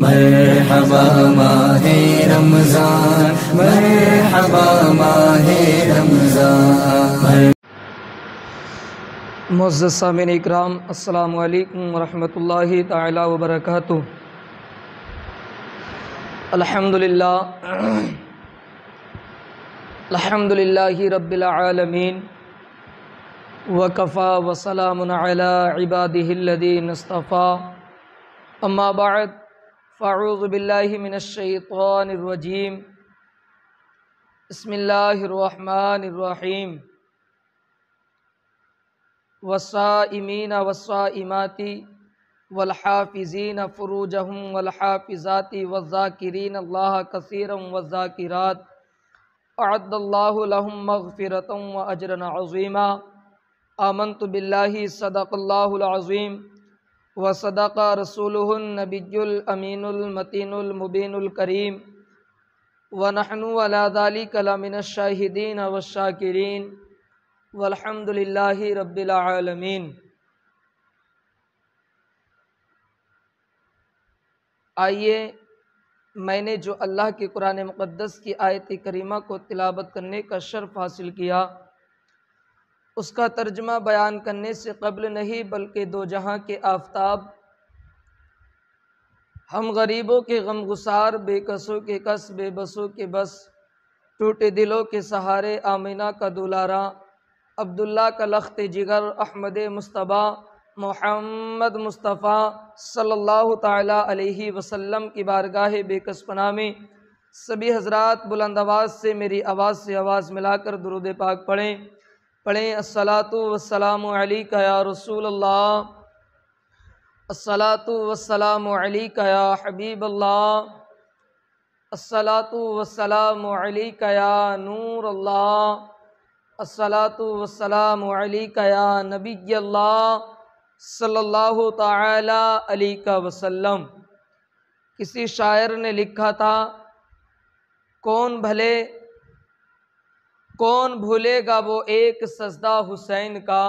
مرحبا ماہ رمضان، مرحبا ماہ رمضان۔ معزز سامعین اکرام، السلام علیکم ورحمۃ اللہ تعالی وبرکاتہ۔ الحمدللہ رب العالمین، وکفی وسلام علی عبادہ الذین اصطفی، اما بعد فاعوذ باللہ من الشیطان الرجیم، بسم اللہ الرحمن الرحیم۔ والصائمین والصائمات والحافظین فروجہم والحافظات والذاکرین اللہ کثیرا والذاکرات اعد اللہ لہم مغفرۃ واجرا عظیما۔ آمنت باللہ صدق اللہ العظیم وصدق رسولہ النبی الامین المتین المبین الکریم، ونحن علی ذلک لمن الشاہدین والشاکرین، والحمد للہ رب العالمین۔ آئیے، میں نے جو اللہ کے قرآن مقدس کی آیت کریمہ کو تلاوت کرنے کا شرف حاصل کیا، اس کا ترجمہ بیان کرنے سے قبل نہیں بلکہ دو جہاں کے آفتاب، ہم غریبوں کے غم گسار، بے کسوں کے کس، بے بسوں کے بس، ٹوٹے دلوں کے سہارے، آمینہ کا دولارا، عبداللہ کا لخت جگر، احمد مصطفیٰ محمد مصطفیٰ صلی اللہ تعالیٰ علیہ وسلم کی بارگاہ بے کس پناہ میں سبھی حضرات بلند آواز سے میری آواز سے آواز ملا کر درود پاک پڑھیں۔ الصلاۃ والسلام علیک یا رسول اللہ، الصلاۃ والسلام علیک یا حبیب اللہ، الصلاۃ والسلام علیک یا نور اللہ، الصلاۃ والسلام علیک یا نبی اللہ صلی اللہ تعالی علیہ وسلم۔ کسی شاعر نے لکھا تھا، کون بھولے گا وہ ایک سجدہ حسین کا،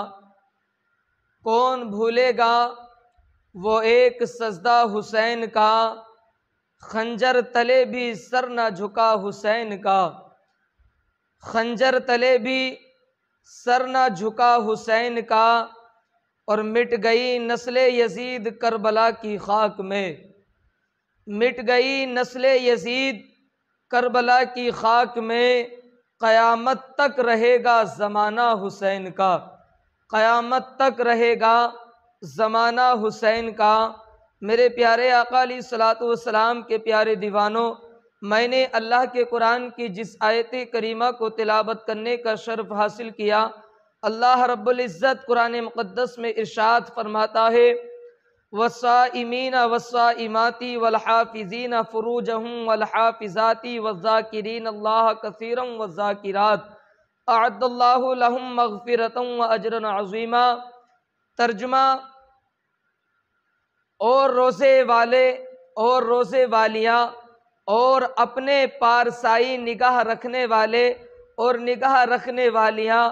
کون بھولے گا وہ ایک سجدہ حسین کا، خنجر تلے بھی سر نہ جھکا حسین کا، خنجر تلے بھی سر نہ جھکا حسین کا، اور مٹ گئی نسل یزید کربلا کی خاک میں، مٹ گئی نسل یزید کربلا کی خاک میں، قیامت تک رہے گا زمانہ حسین کا، قیامت تک رہے گا زمانہ حسین کا۔ میرے پیارے آقا علیہ الصلوۃ والسلام کے پیارے دیوانوں، میں نے اللہ کے قرآن کی جس آیت کریمہ کو تلاوت کرنے کا شرف حاصل کیا، اللہ رب العزت قرآن مقدس میں ارشاد فرماتا ہے، والصائمین والصائمات والحافظین فروجہم والحافظات والذاکرین اللہ کثیرا والذاکرات اعد اللہ لہم مغفرۃ واجرا عظیما۔ ترجمہ: اور روزے والے اور روزے والیاں اور اپنے پارسائی نگاہ رکھنے والے اور نگاہ رکھنے والیاں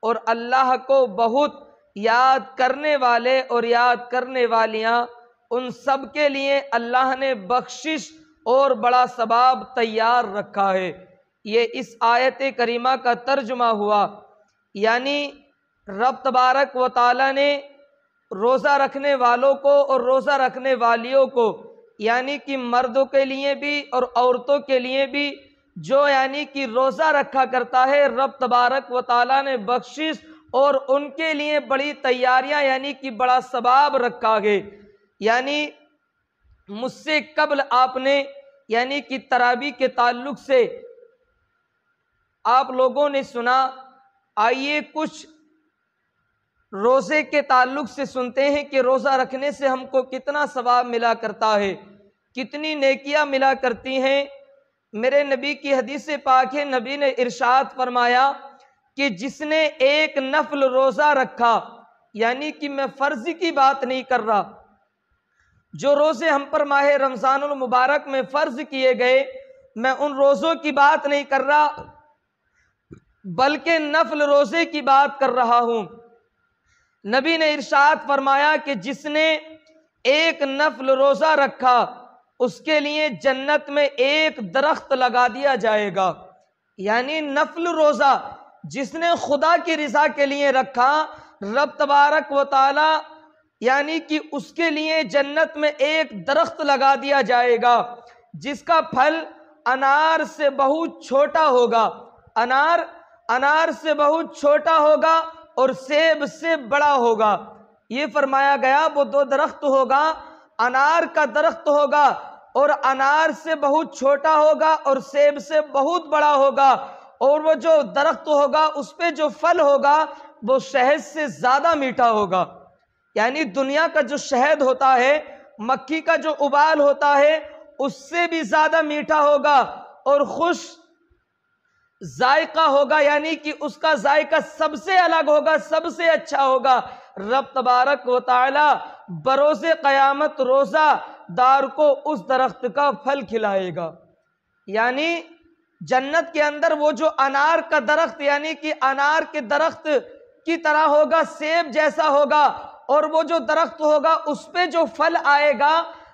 اور اللہ کو بہت یاد کرنے والے اور یاد کرنے والیاں، ان سب کے لیے اللہ نے بخشش اور بڑا ثواب تیار رکھا ہے۔ یہ اس آیت کریمہ کا ترجمہ ہوا، یعنی رب تبارک و تعالی نے روزہ رکھنے والوں کو اور روزہ رکھنے والیوں کو، یعنی کہ مردوں کے لیے بھی اور عورتوں کے لیے بھی، جو یعنی کہ روزہ رکھا کرتا ہے، رب تبارک و تعالی نے بخشش اور ان کے لیے بڑی تیاریاں یعنی کہ بڑا ثواب رکھا ہے۔ یعنی مجھ سے قبل آپ نے یعنی کہ تراویح کے تعلق سے آپ لوگوں نے سنا، آئیے کچھ روزے کے تعلق سے سنتے ہیں کہ روزہ رکھنے سے ہم کو کتنا ثواب ملا کرتا ہے، کتنی نیکیاں ملا کرتی ہیں۔ میرے نبی کی حدیث پاک ہے، نبی نے ارشاد فرمایا کہ جس نے ایک نفل روزہ رکھا، یعنی کہ میں فرض کی بات نہیں کر رہا، جو روزے ہم پر ماہ رمضان المبارک میں فرض کیے گئے، میں ان روزوں کی بات نہیں کر رہا بلکہ نفل روزے کی بات کر رہا ہوں۔ نبی نے ارشاد فرمایا کہ جس نے ایک نفل روزہ رکھا، اس کے لیے جنت میں ایک درخت لگا دیا جائے گا۔ یعنی نفل روزہ جس نے خدا کی رضا کے لیے رکھا، رب تبارک و تعالی یعنی کہ اس کے لیے جنت میں ایک درخت لگا دیا جائے گا جس کا پھل انار سے بہت چھوٹا ہوگا، انار سے بہت چھوٹا ہوگا اور سیب سے بڑا ہوگا۔ یہ فرمایا گیا وہ دو درخت ہوگا، انار کا درخت ہوگا اور انار سے بہت چھوٹا ہوگا اور سیب سے بہت بڑا ہوگا، اور وہ جو درخت ہوگا اس پہ جو پھل ہوگا وہ شہد سے زیادہ میٹھا ہوگا۔ یعنی دنیا کا جو شہد ہوتا ہے، مکھی کا جو ابال ہوتا ہے، اس سے بھی زیادہ میٹھا ہوگا اور خوش ذائقہ ہوگا، یعنی کہ اس کا ذائقہ سب سے الگ ہوگا، سب سے اچھا ہوگا۔ رب تبارک و تعالی بروز قیامت روزہ دار کو اس درخت کا پھل کھلائے گا۔ یعنی جنت کے اندر وہ جو انار کا درخت یعنی کہ انار کے درخت کی طرح ہوگا، سیب جیسا ہوگا، اور وہ جو درخت ہوگا اس پہ جو پھل آئے گا،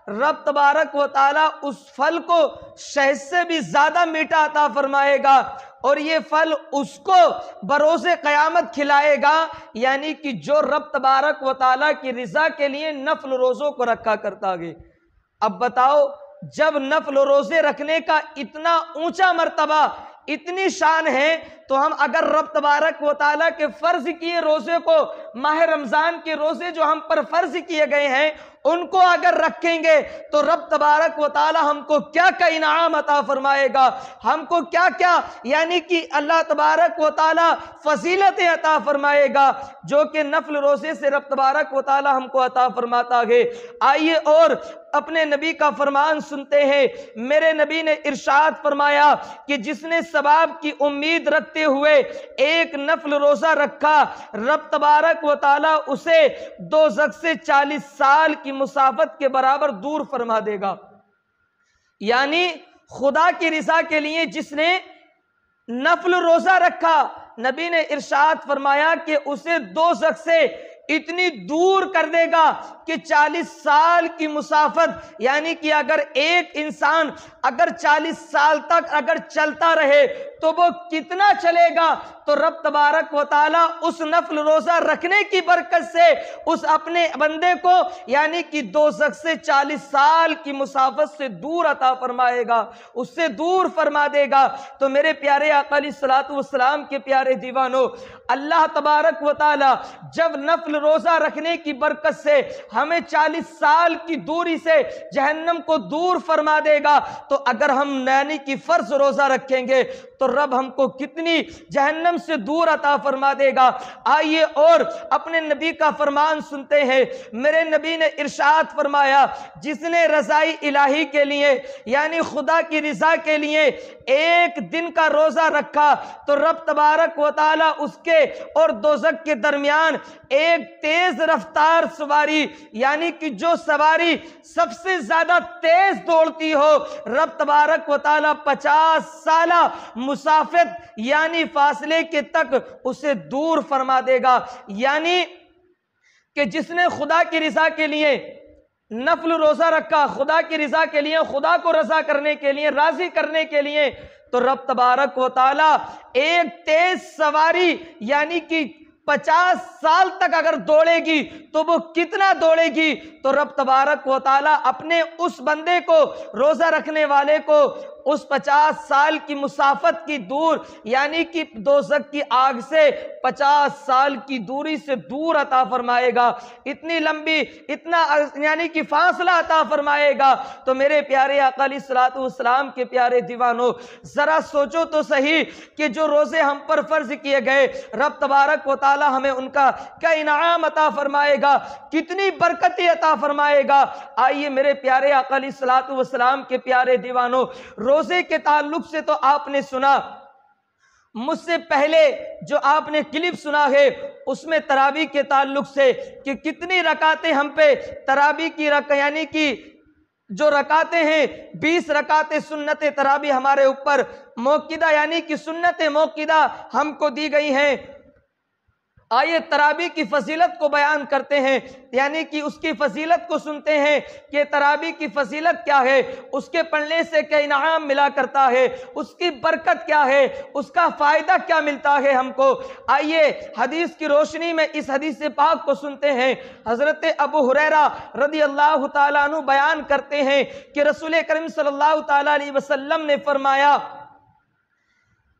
رب تبارک و تعالی اس پھل کو شہد سے بھی زیادہ میٹھا عطا فرمائے گا، اور یہ پھل اس کو بروز قیامت کھلائے گا، یعنی کہ جو رب تبارک و تعالی کی رضا کے لیے نفل روزوں کو رکھا کرتا ہے۔ اب بتاؤ، جب نفل روزے رکھنے کا اتنا اونچا مرتبہ، اتنی شان ہے، تو ہم اگر رب تبارک و تعالیٰ کے فرض کیے روزے کو، ماہ رمضان کے روزے جو ہم پر فرض کیے گئے ہیں، ان کو اگر رکھیں گے تو رب تبارک و تعالی ہم کو کیا کیا انعام عطا فرمائے گا، ہم کو کیا کیا یعنی کہ اللہ تبارک و تعالی فضیلتیں عطا فرمائے گا، جو کہ نفل روزے سے رب تبارک و تعالی ہم کو عطا فرماتا ہے۔ آئیے اور اپنے نبی کا فرمان سنتے ہیں۔ میرے نبی نے ارشاد فرمایا کہ جس نے ثواب کی امید رکھتے ہوئے ایک نفل روزہ رکھا، رب تبارک و تعالی اسے دوزخ سے 40 سال کی مسافت کے برابر دور فرما دے گا۔ یعنی خدا کی رضا کے لیے جس نے نفل روزہ رکھا، نبی نے ارشاد فرمایا کہ اسے دوزخ سے اتنی دور کر دے گا کہ 40 سال کی مسافت، یعنی کہ اگر ایک انسان اگر 40 سال تک اگر چلتا رہے تو وہ کتنا چلے گا، تو رب تبارک و تعالی اس نفل روزہ رکھنے کی برکت سے اس اپنے بندے کو یعنی کہ دوزخ سے 40 سال کی مسافت سے دور عطا فرمائے گا، اس سے دور فرما دے گا۔ تو میرے پیارے آقا علیہ الصلوۃ والسلام کے پیارے دیوانوں، اللہ تبارک و تعالی جب نفل روزہ رکھنے کی برکت سے ہمیں 40 سال کی دوری سے جہنم کو دور فرما دے گا، تو اگر ہم یعنی کہ فرض روزہ رکھیں گے تو رب ہم کو کتنی جہنم سے دور عطا فرما دے گا۔ آئیے اور اپنے نبی کا فرمان سنتے ہیں۔ میرے نبی نے ارشاد فرمایا، جس نے رضائی الہی کے لیے یعنی خدا کی رضا کے لیے ایک دن کا روزہ رکھا تو رب تبارک و تعالی اس کے اور دوزخ کے درمیان ایک تیز رفتار سواری یعنی کہ جو سواری سب سے زیادہ تیز دوڑتی ہو، رب تبارک و تعالی 50 سالہ مسافت یعنی فاصلے کے تک اسے دور فرما دے گا۔ یعنی کہ جس نے خدا کی رضا کے لیے نفل روزہ رکھا، خدا کی رضا کے لیے، خدا کو رضا کرنے کے لیے، راضی کرنے کے لیے، تو رب تبارک و تعالی ایک تیز سواری یعنی کہ 50 سال تک اگر دوڑے گی تو وہ کتنا دوڑے گی، تو رب تبارک و تعالی اپنے اس بندے کو، روزہ رکھنے والے کو، اس 50 سال کی مسافت کی دور یعنی کہ دوزخ کی آگ سے 50 سال کی دوری سے دور عطا فرمائے گا، اتنی لمبی اتنا یعنی کہ فاصلہ عطا فرمائے گا۔ تو میرے پیارے آقا علیہ الصلوۃ والسلام کے پیارے دیوانوں، ذرا سوچو تو صحیح کہ جو روزے ہم پر فرض کیے گئے، رب تبارک و تعالی ہمیں ان کا کیا انعام عطا فرمائے گا، کتنی برکتیں عطا فرمائے گا۔ آئیے میرے پیارے آقا علیہ الصلوۃ والسلام کے پیارے دیوانوں، روزے کے تعلق سے تو آپ نے سنا، مجھ سے پہلے جو آپ نے کلپ سنا ہے اس میں تراویح کے تعلق سے کہ کتنی رکعتیں ہم پہ تراویح کی یعنی کہ جو رکعتیں ہیں 20 رکعتیں سنت تراویح ہمارے اوپر موقدہ یعنی کہ سنت موقدہ ہم کو دی گئی ہیں، آئیے تراویح کی فضیلت کو بیان کرتے ہیں، یعنی کہ اس کی فضیلت کو سنتے ہیں کہ تراویح کی فضیلت کیا ہے، اس کے پڑھنے سے کیا انعام ملا کرتا ہے، اس کی برکت کیا ہے، اس کا فائدہ کیا ملتا ہے ہم کو۔ آئیے حدیث کی روشنی میں اس حدیث پاک کو سنتے ہیں۔ حضرت ابو ہریرہ رضی اللہ تعالیٰ عنہ بیان کرتے ہیں کہ رسول کریم صلی اللہ تعالیٰ علیہ وسلم نے فرمایا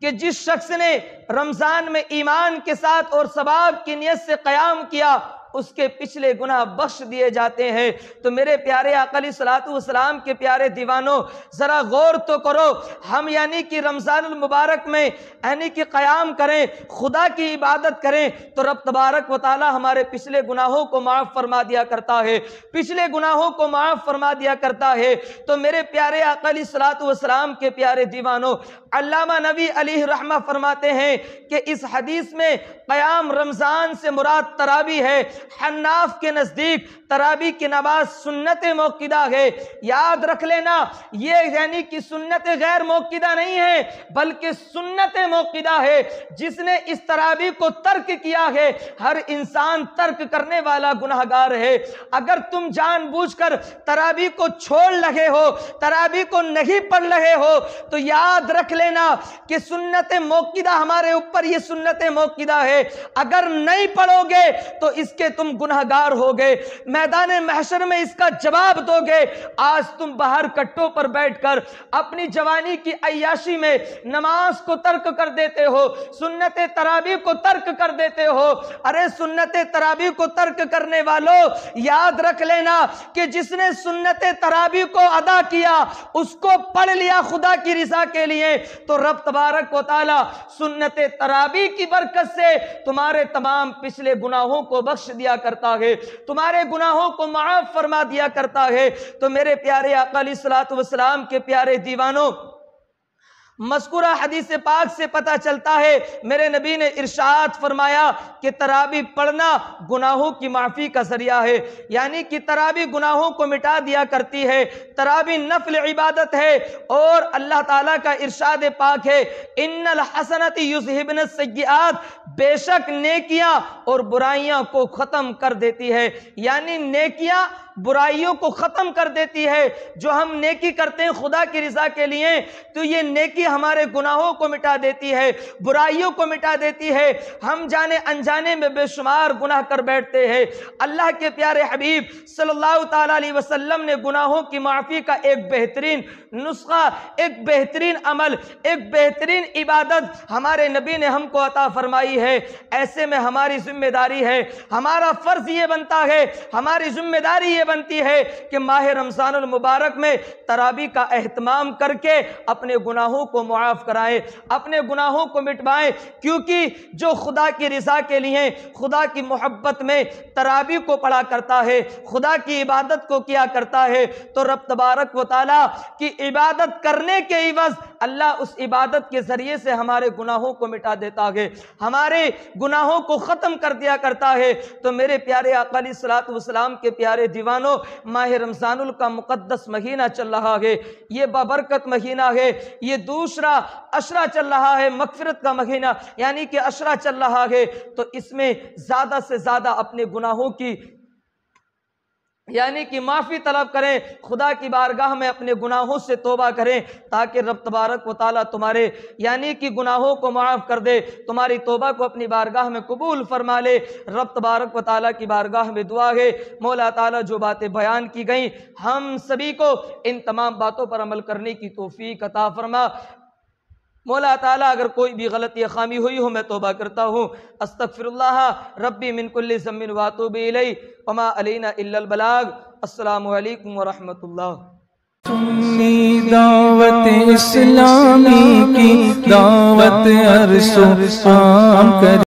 کہ جس شخص نے رمضان میں ایمان کے ساتھ اور ثواب کی نیت سے قیام کیا، اس کے پچھلے گناہ بخش دیے جاتے ہیں۔ تو میرے پیارے آقا علیہ الصلوۃ والسلام کے پیارے دیوانوں، ذرا غور تو کرو، ہم یعنی کہ رمضان المبارک میں یعنی کہ قیام کریں، خدا کی عبادت کریں تو رب تبارک و تعالی ہمارے پچھلے گناہوں کو معاف فرما دیا کرتا ہے، پچھلے گناہوں کو معاف فرما دیا کرتا ہے۔ تو میرے پیارے آقا علیہ الصلوۃ والسلام کے پیارے دیوانوں، علامہ نووی علیہ رحمہ فرماتے ہیں کہ اس حدیث میں قیام رمضان سے مراد تراویح ہے۔ حناف کے نزدیک تراویح کی نماز سنت موقدہ ہے۔ یاد رکھ لینا، یہ یعنی کہ سنت غیر موقدہ نہیں ہے بلکہ سنت موقدہ ہے۔ جس نے اس تراویح کو ترک کیا ہے، ہر انسان ترک کرنے والا گناہگار ہے۔ اگر تم جان بوجھ کر تراویح کو چھوڑ لگے ہو، تراویح کو نہیں پڑھ رہے ہو، تو یاد رکھ لینا کہ سنت موقدہ ہمارے اوپر یہ سنت موقدہ ہے۔ اگر نہیں پڑھو گے تو اس کے تم گناہگار ہوگے، میدان محشر میں اس کا جواب دو گے۔ آج تم باہر کٹوں پر بیٹھ کر اپنی جوانی کی عیاشی میں نماز کو ترک کر دیتے ہو، سنت تراویح کو ترک کر دیتے ہو۔ ارے سنت تراویح کو ترک کرنے والوں، یاد رکھ لینا کہ جس نے سنت تراویح کو ادا کیا، اس کو پڑھ لیا خدا کی رضا کے لیے، تو رب تبارک و تعالی سنت تراویح کی برکت سے تمہارے تمام پچھلے گناہوں کو بخش دیا کرتا ہے، تمہارے گناہوں کو معاف فرما دیا کرتا ہے۔ تو میرے پیارے آقا علیہ الصلوۃ والسلام کے پیارے دیوانوں، مذکورہ حدیث پاک سے پتہ چلتا ہے میرے نبی نے ارشاد فرمایا کہ تراویح پڑھنا گناہوں کی معافی کا ذریعہ ہے، یعنی کہ تراویح گناہوں کو مٹا دیا کرتی ہے۔ تراویح نفل عبادت ہے اور اللہ تعالیٰ کا ارشاد پاک ہے ان الحسنات یذہبن السیئات، بے شک نیکیاں اور برائیاں کو ختم کر دیتی ہے، یعنی نیکیاں برائیوں کو ختم کر دیتی ہے۔ جو ہم نیکی کرتے ہیں خدا کی رضا کے لیے تو یہ نیکی ہمارے گناہوں کو مٹا دیتی ہے، برائیوں کو مٹا دیتی ہے۔ ہم جانے انجانے میں بے شمار گناہ کر بیٹھتے ہیں۔ اللہ کے پیارے حبیب صلی اللہ تعالیٰ علیہ وسلم نے گناہوں کی معافی کا ایک بہترین نسخہ، ایک بہترین عمل، ایک بہترین عبادت ہمارے نبی نے ہم کو عطا فرمائی ہے۔ ایسے میں ہماری ذمہ داری ہے، ہمارا فرض یہ بنتا ہے، ہماری ذمہ داری یہ بنتی ہے کہ ماہ رمضان المبارک میں تراویح کا اہتمام کر کے اپنے گناہوں کو معاف کرائیں، اپنے گناہوں کو مٹوائیں، کیونکہ جو خدا کی رضا کے لیے، خدا کی محبت میں تراویح کو پڑھا کرتا ہے، خدا کی عبادت کو کیا کرتا ہے، تو رب تبارک و تعالیٰ کی عبادت کرنے کے عوض اللہ اس عبادت کے ذریعے سے ہمارے گناہوں کو مٹا دیتا ہے، ہمارے گناہوں کو ختم کر دیا کرتا ہے۔ تو میرے پیارے آقا علیہ الصلوۃ والسلام کے پیارے دیوانوں، ماہ رمضان کا مقدس مہینہ چل رہا ہے، یہ بابرکت مہینہ ہے، یہ دوسرا عشرہ چل رہا ہے، مغفرت کا مہینہ یعنی کہ عشرہ چل رہا ہے۔ تو اس میں زیادہ سے زیادہ اپنے گناہوں کی یعنی کہ معافی طلب کریں، خدا کی بارگاہ میں اپنے گناہوں سے توبہ کریں تاکہ رب تبارک و تعالیٰ تمہارے یعنی کہ گناہوں کو معاف کر دے، تمہاری توبہ کو اپنی بارگاہ میں قبول فرما لے۔ رب تبارک و تعالیٰ کی بارگاہ میں دعا ہے مولا تعالیٰ جو باتیں بیان کی گئیں ہم سبھی کو ان تمام باتوں پر عمل کرنے کی توفیق عطا فرما۔ مولا تعالیٰ اگر کوئی بھی غلطی یا خامی ہوئی ہو میں توبہ کرتا ہوں، استغفر اللہ ربی من کل ذنب واتوب الیہ وما علینا الا البلاغ۔ السلام علیکم ورحمۃ اللہ۔ سنی دعوت اسلامی کی دعوت عرش و عام کر